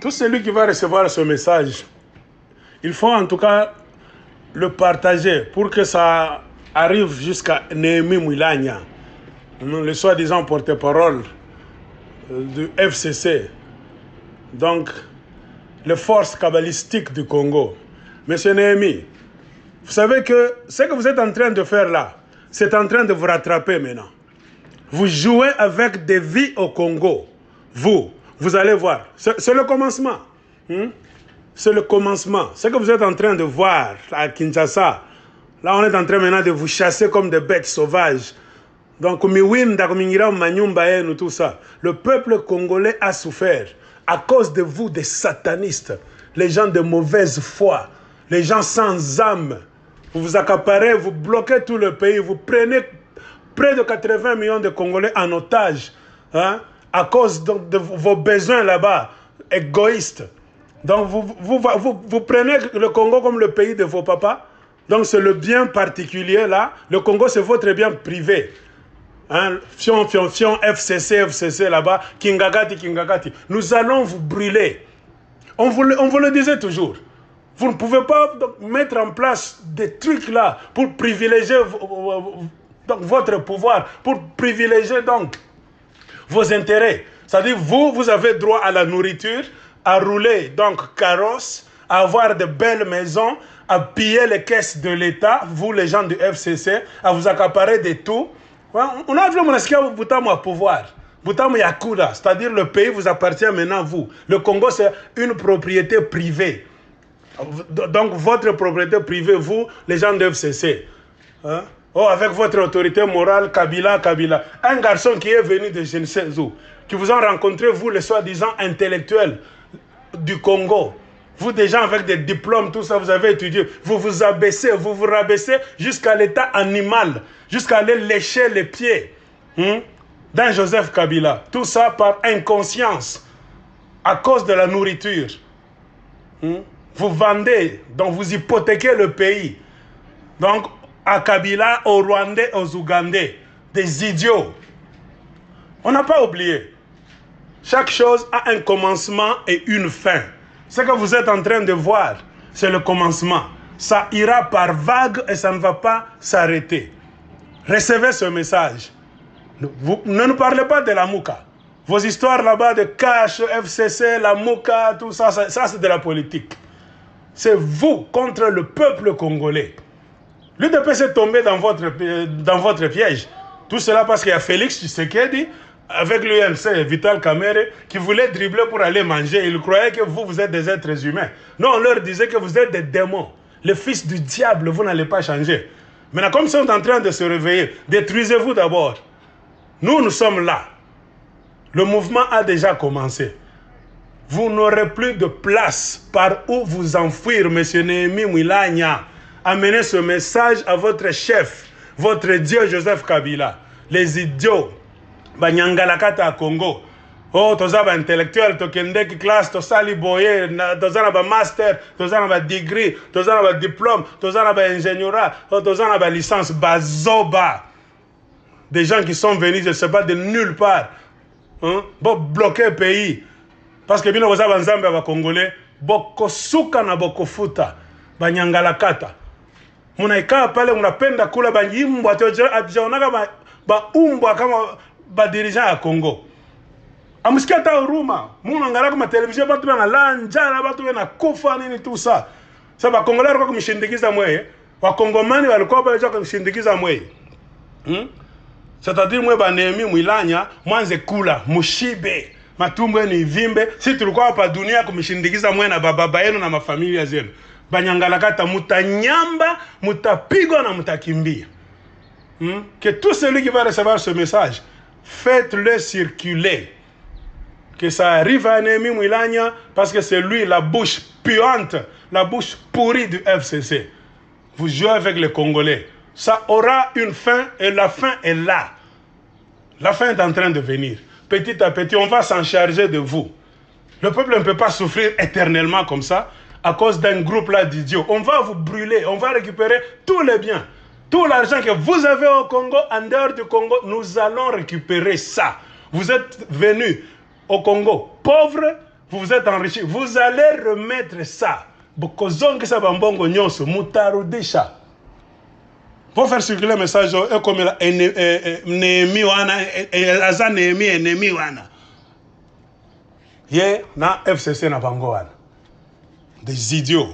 Tout celui qui va recevoir ce message, il faut en tout cas le partager pour que ça arrive jusqu'à Néhémie Mouilagna, le soi-disant porte-parole du FCC, donc les forces kabbalistiques du Congo. Monsieur Néhémie, vous savez que ce que vous êtes en train de faire là, c'est en train de vous rattraper maintenant. Vous jouez avec des vies au Congo. Vous allez voir. C'est le commencement. C'est le commencement. Ce que vous êtes en train de voir à Kinshasa, là on est en train maintenant de vous chasser comme des bêtes sauvages. Donc, tout ça. Le peuple congolais a souffert à cause de vous, des satanistes, les gens de mauvaise foi, les gens sans âme. Vous vous accaparez, vous bloquez tout le pays, vous prenez près de 80 millions de Congolais en otage, hein, à cause de vos besoins là-bas, égoïstes. Donc, vous prenez le Congo comme le pays de vos papas. Donc, c'est le bien particulier là. Le Congo, c'est votre bien privé. Hein, Fion, FCC là-bas, Kingagati. Nous allons vous brûler. On vous le disait toujours. Vous ne pouvez pas mettre en place des trucs là pour privilégier donc, votre pouvoir, pour privilégier donc vos intérêts. C'est-à-dire, vous avez droit à la nourriture, à rouler donc carrosse, à avoir de belles maisons, à piller les caisses de l'État, vous les gens du FCC, à vous accaparer de tout. On a vu mon pouvoir. C'est-à-dire le pays vous appartient maintenant vous. Le Congo c'est une propriété privée. Donc votre propriété privée, vous, les gens de FCC. Hein? Oh, avec votre autorité morale, Kabila. Un garçon qui est venu de je ne sais où, qui vous ont rencontré, vous les soi-disant intellectuels du Congo. Vous des gens avec des diplômes, tout ça, vous avez étudié. Vous vous abaissez, vous vous rabaissez jusqu'à l'état animal, jusqu'à aller lécher les pieds d'un Joseph Kabila. Tout ça par inconscience, à cause de la nourriture. Vous vendez, donc vous hypothéquez le pays. Donc, à Kabila, aux Rwandais, aux Ougandais, des idiots. On n'a pas oublié. Chaque chose a un commencement et une fin. Ce que vous êtes en train de voir, c'est le commencement. Ça ira par vagues et ça ne va pas s'arrêter. Recevez ce message. Ne nous parlez pas de la Mouka. Vos histoires là-bas de cash, FCC, la Mouka, tout ça, ça c'est de la politique. C'est vous contre le peuple congolais. L'UDPS est tombé dans votre piège. Tout cela parce qu'il y a Félix Tshisekedi, avec l'UNC Vital Kamerhe, qui voulait dribbler pour aller manger. Il croyait que vous êtes des êtres humains. Non, on leur disait que vous êtes des démons. Les fils du diable, vous n'allez pas changer. Maintenant, comme ils sont en train de se réveiller, détruisez-vous d'abord. Nous sommes là. Le mouvement a déjà commencé. Vous n'aurez plus de place par où vous enfuir, monsieur Néhémie Mouilagna. Amenez ce message à votre chef, votre Dieu Joseph Kabila. Les idiots, Banyangalakata à Congo. Oh, toza ba intellectuel, tokende ki classe, toza li boye, toza na ba master, toza na ba degree, toza na ba diplôme, toza na ba ingénieura, toza na ba licence, bazoba. Des gens qui sont venus, je ne sais pas, de nulle part. Pour bloquer le pays. Parce que bino boza banzambe ba Congolais, boko suka na boko futa, banyangalakata. Munaika pale munapenda kula banyimbwa ajonaka ba umbwa kama ba dirigeant ya Congo. Amusikia ta huruma. Muna ngala kwa television batu bana lanja batu bana kufa nini tout ça. Sasa ba Congolais walikuwa kumshindikiza mweye, wa Kongomani walikuwa pale kumshindikiza mweye. C'est-à-dire mwe ba Néhémie Mouilagna mwanze kula mushibe. Matumbo ni vimbe, si tulikuwa hapa dunia kumshindikiza mwe na baba yenu na mafamilia zenu. Banyangalakata mutanyamba, mutapigwa na mutakimbia. Que tout celui qui va recevoir ce message, faites-le circuler. Que ça arrive à Néhémie Mouilagna parce que c'est lui la bouche puante, la bouche pourrie du FCC. Vous jouez avec les Congolais. Ça aura une fin et la fin est là. La fin est en train de venir. Petit à petit, on va s'en charger de vous. Le peuple ne peut pas souffrir éternellement comme ça à cause d'un groupe là d'idiots. On va vous brûler, on va récupérer tous les biens. Tout l'argent que vous avez au Congo, en dehors du Congo, nous allons récupérer ça. Vous êtes venus au Congo pauvre, vous vous êtes enrichi. Vous allez remettre ça. Bokozongi sa bambongo nyonso, mutarudisha. Pour faire circuler le message, comme Néhémie wana, Aza Néhémie ennemi wana. Yé, na FCC na bango wana. Des idiots.